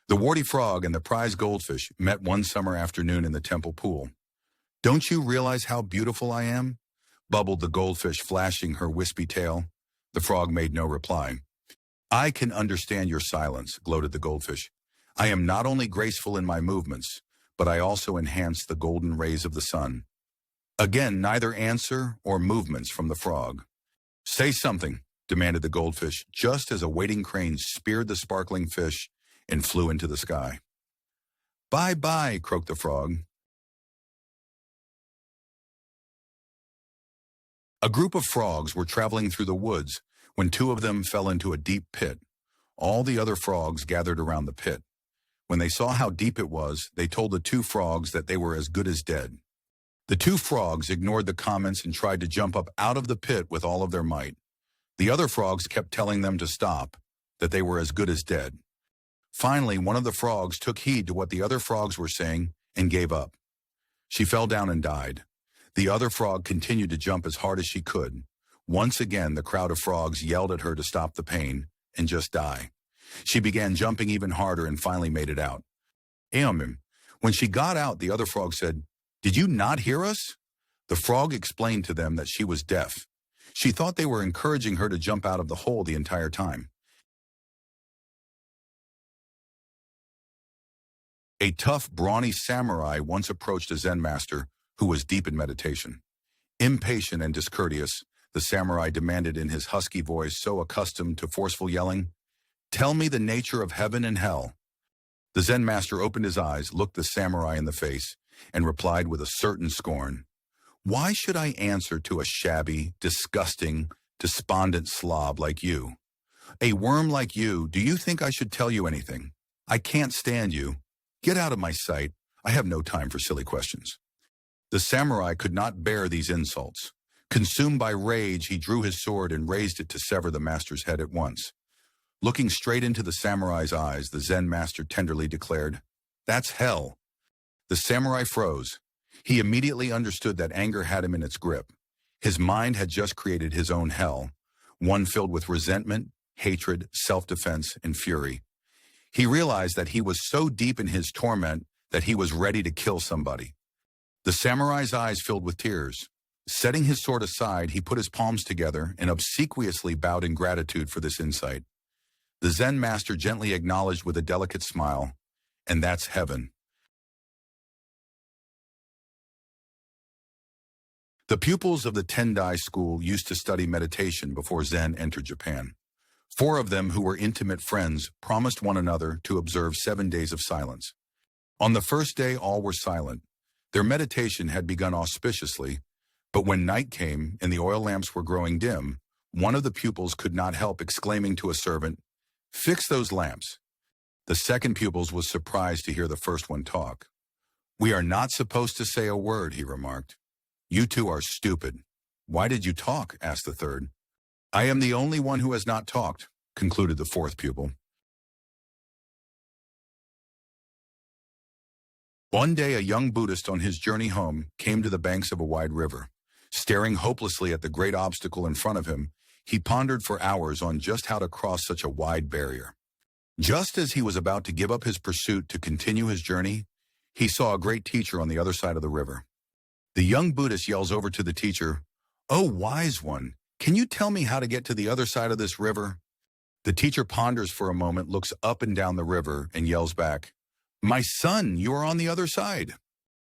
The warty frog and the prize goldfish met one summer afternoon in the temple pool. "Don't you realize how beautiful I am?" bubbled the goldfish, flashing her wispy tail. The frog made no reply. "I can understand your silence," gloated the goldfish. "I am not only graceful in my movements, but I also enhance the golden rays of the sun." Again, neither answer or movements from the frog. "Say something," demanded the goldfish, just as a waiting crane speared the sparkling fish and flew into the sky. "Bye-bye," croaked the frog. A group of frogs were traveling through the woods when two of them fell into a deep pit. All the other frogs gathered around the pit. When they saw how deep it was, they told the two frogs that they were as good as dead. The two frogs ignored the comments and tried to jump up out of the pit with all of their might. The other frogs kept telling them to stop, that they were as good as dead. Finally, one of the frogs took heed to what the other frogs were saying and gave up. She fell down and died. The other frog continued to jump as hard as she could. Once again, the crowd of frogs yelled at her to stop the pain and just die. She began jumping even harder and finally made it out. When she got out, the other frog said, "Did you not hear us?" The frog explained to them that she was deaf. She thought they were encouraging her to jump out of the hole the entire time. A tough, brawny samurai once approached a Zen master who was deep in meditation. Impatient and discourteous, the samurai demanded in his husky voice, so accustomed to forceful yelling, "Tell me the nature of heaven and hell." The Zen master opened his eyes, looked the samurai in the face, and replied with a certain scorn, "Why should I answer to a shabby, disgusting, despondent slob like you? A worm like you, do you think I should tell you anything? I can't stand you. Get out of my sight. I have no time for silly questions." The samurai could not bear these insults. Consumed by rage, he drew his sword and raised it to sever the master's head at once. Looking straight into the samurai's eyes, the Zen master tenderly declared, "That's hell." The samurai froze. He immediately understood that anger had him in its grip. His mind had just created his own hell, one filled with resentment, hatred, self-defense, and fury. He realized that he was so deep in his torment that he was ready to kill somebody. The samurai's eyes filled with tears. Setting his sword aside, he put his palms together and obsequiously bowed in gratitude for this insight. The Zen master gently acknowledged with a delicate smile, "And that's heaven." The pupils of the Tendai school used to study meditation before Zen entered Japan. 4 of them, who were intimate friends, promised one another to observe 7 days of silence. On the first day, all were silent. Their meditation had begun auspiciously, but when night came and the oil lamps were growing dim, one of the pupils could not help exclaiming to a servant, "Fix those lamps." The second pupil was surprised to hear the first one talk. "We are not supposed to say a word," he remarked. "You two are stupid." "Why did you talk?" asked the third. "I am the only one who has not talked," concluded the fourth pupil. One day, a young Buddhist on his journey home came to the banks of a wide river. Staring hopelessly at the great obstacle in front of him, he pondered for hours on just how to cross such a wide barrier. Just as he was about to give up his pursuit to continue his journey, he saw a great teacher on the other side of the river. The young Buddhist yells over to the teacher, "Oh, wise one, can you tell me how to get to the other side of this river?" The teacher ponders for a moment, looks up and down the river, and yells back, "My son, you are on the other side."